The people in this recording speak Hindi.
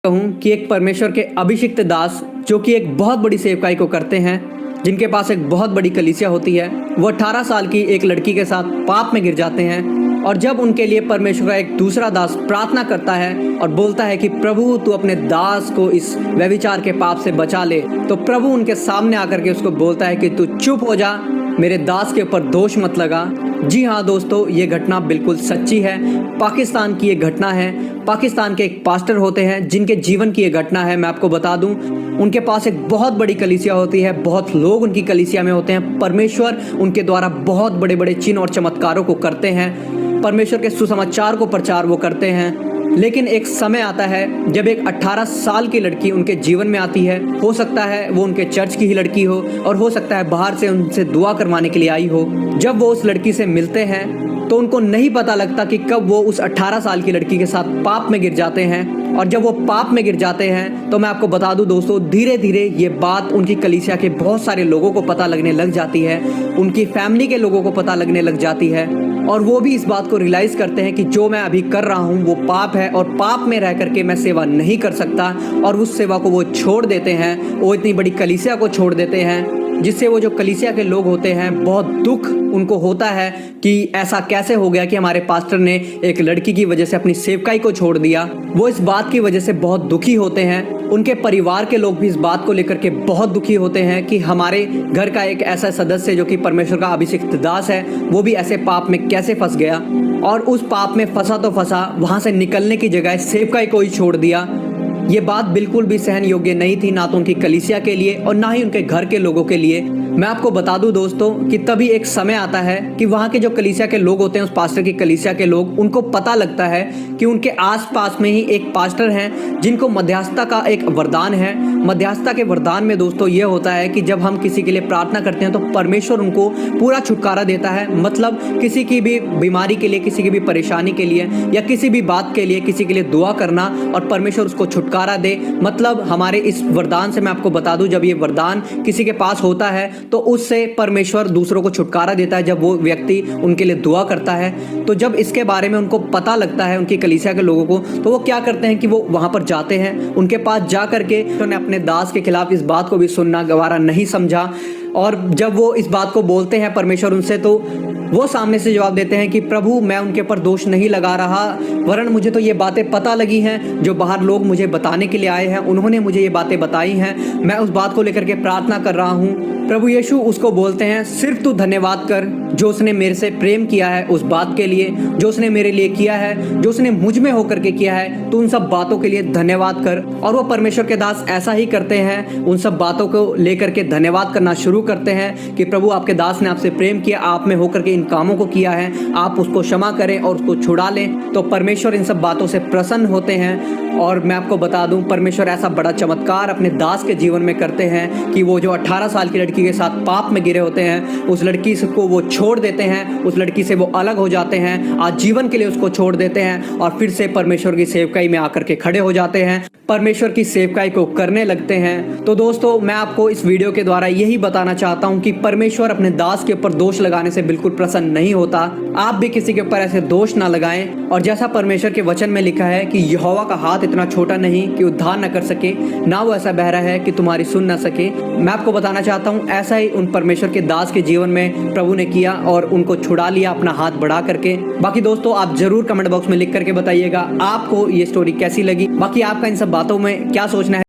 कहूँ कि एक परमेश्वर के अभिषिक्त दास जो कि एक बहुत बड़ी सेवकाई को करते हैं, जिनके पास एक बहुत बड़ी कलीसिया होती है, वो 18 साल की एक लड़की के साथ पाप में गिर जाते हैं। और जब उनके लिए परमेश्वर का एक दूसरा दास प्रार्थना करता है और बोलता है कि प्रभु तू अपने दास को इस व्यभिचार के पाप से बचा ले, तो प्रभु उनके सामने आकर के उसको बोलता है कि तू चुप हो जा, मेरे दास के ऊपर दोष मत लगा। जी हाँ दोस्तों, ये घटना बिल्कुल सच्ची है। पाकिस्तान की ये घटना है। पाकिस्तान के एक पास्टर होते हैं जिनके जीवन की ये घटना है। मैं आपको बता दूं, उनके पास एक बहुत बड़ी कलीसिया होती है, बहुत लोग उनकी कलीसिया में होते हैं। परमेश्वर उनके द्वारा बहुत बड़े बड़े चिन्ह और चमत्कारों को करते हैं। परमेश्वर के सुसमाचार को प्रचार वो करते हैं। लेकिन एक समय आता है जब एक 18 साल की लड़की उनके जीवन में आती है। हो सकता है वो उनके चर्च की ही लड़की हो और हो सकता है बाहर से उनसे दुआ करवाने के लिए आई हो। जब वो उस लड़की से मिलते हैं तो उनको नहीं पता लगता कि कब वो उस 18 साल की लड़की के साथ पाप में गिर जाते हैं। और जब वो पाप में गिर जाते हैं तो मैं आपको बता दूं दोस्तों, धीरे धीरे ये बात उनकी कलीसिया के बहुत सारे लोगों को पता लगने लग जाती है, उनकी फैमिली के लोगों को पता लगने लग जाती है। और वो भी इस बात को रियलाइज करते हैं कि जो मैं अभी कर रहा हूँ वो पाप है और पाप में रह करके मैं सेवा नहीं कर सकता। और उस सेवा को वो छोड़ देते हैं, वो इतनी बड़ी कलीसिया को छोड़ देते हैं, जिससे वो जो कलीसिया के लोग होते हैं बहुत दुख उनको होता है कि ऐसा कैसे हो गया कि हमारे पास्टर ने एक लड़की की वजह से अपनी सेवकाई को छोड़ दिया। वो इस बात की वजह से बहुत दुखी होते हैं। उनके परिवार के लोग भी इस बात को लेकर के बहुत दुखी होते हैं कि हमारे घर का एक ऐसा सदस्य जो कि परमेश्वर का अभिषिक्त दास है, वो भी ऐसे पाप में कैसे फंस गया। और उस पाप में फंसा तो फंसा, वहां से निकलने की जगह सेवकाई को ही छोड़ दिया। ये बात बिल्कुल भी सहन योग्य नहीं थी, ना तो उनकी कलीसिया के लिए और ना ही उनके घर के लोगों के लिए। मैं आपको बता दूं दोस्तों कि तभी एक समय आता है कि वहाँ के जो कलीसिया के लोग होते हैं, उस पास्टर की कलीसिया के लोग, उनको पता लगता है कि उनके आसपास में ही एक पास्टर हैं जिनको मध्यस्थता का एक वरदान है। मध्यस्थता के वरदान में दोस्तों ये होता है कि जब हम किसी के लिए प्रार्थना करते हैं तो परमेश्वर उनको पूरा छुटकारा देता है। मतलब किसी की भी बीमारी के लिए, किसी की भी परेशानी के लिए या किसी भी बात के लिए किसी के लिए दुआ करना और परमेश्वर उसको छुटकारा दे। मतलब हमारे इस वरदान से मैं आपको बता दूं, जब ये वरदान किसी के पास होता है तो उससे परमेश्वर दूसरों को छुटकारा देता है जब वो व्यक्ति उनके लिए दुआ करता है। तो जब इसके बारे में उनको पता लगता है, उनकी कलीसिया के लोगों को, तो वो क्या करते हैं कि वो वहां पर जाते हैं। उनके पास जा करके उन्होंने अपने दास के खिलाफ इस बात को भी सुनना गवारा नहीं समझा। और जब वो इस बात को बोलते हैं परमेश्वर उनसे, तो वो सामने से जवाब देते हैं कि प्रभु मैं उनके ऊपर दोष नहीं लगा रहा, वरन मुझे तो ये बातें पता लगी हैं, जो बाहर लोग मुझे बताने के लिए आए हैं उन्होंने मुझे ये बातें बताई हैं। मैं उस बात को लेकर के प्रार्थना कर रहा हूँ। प्रभु यीशु उसको बोलते हैं, सिर्फ तू धन्यवाद कर जो उसने मेरे से प्रेम किया है, उस बात के लिए जो उसने मेरे लिए किया है, जो उसने मुझ में होकर के किया है। तो उन सब बातों के लिए धन्यवाद कर। और वो परमेश्वर के दास ऐसा ही करते हैं, उन सब बातों को लेकर के धन्यवाद करना शुरू करते हैं कि प्रभु आपके दास ने आपसे प्रेम किया, आप में होकर के इन कामों को किया है, आप उसको क्षमा करें और उसको छुड़ा लें। तो परमेश्वर इन सब बातों से प्रसन्न होते हैं। और मैं आपको बता दूं, परमेश्वर ऐसा बड़ा चमत्कार अपने दास के जीवन में करते हैं कि वो जो 18 साल की लड़की के साथ पाप में गिरे होते हैं, उस लड़की को वो छोड़ देते हैं, उस लड़की से वो अलग हो जाते हैं, आजीवन के लिए उसको छोड़ देते हैं और फिर से परमेश्वर की सेवकाई में आकर के खड़े हो जाते हैं, परमेश्वर की सेवकाई को करने लगते हैं। तो दोस्तों, मैं आपको इस वीडियो के द्वारा यही बताना चाहता हूं कि परमेश्वर अपने दास के ऊपर दोष लगाने से बिल्कुल प्रसन्न नहीं होता। आप भी किसी के ऊपर ऐसे दोष ना लगाएं। और जैसा परमेश्वर के वचन में लिखा है कि यहोवा का हाथ इतना छोटा नहीं कि उद्धार न कर सके, ना वो ऐसा बहरा है कि तुम्हारी सुन ना सके। मैं आपको बताना चाहता हूँ, ऐसा ही उन परमेश्वर के दास के जीवन में प्रभु ने किया और उनको छुड़ा लिया अपना हाथ बढ़ा करके। बाकी दोस्तों, आप जरूर कमेंट बॉक्स में लिख करके बताइएगा आपको ये स्टोरी कैसी लगी। बाकी आपका इन सब बातों में क्या सोचना है।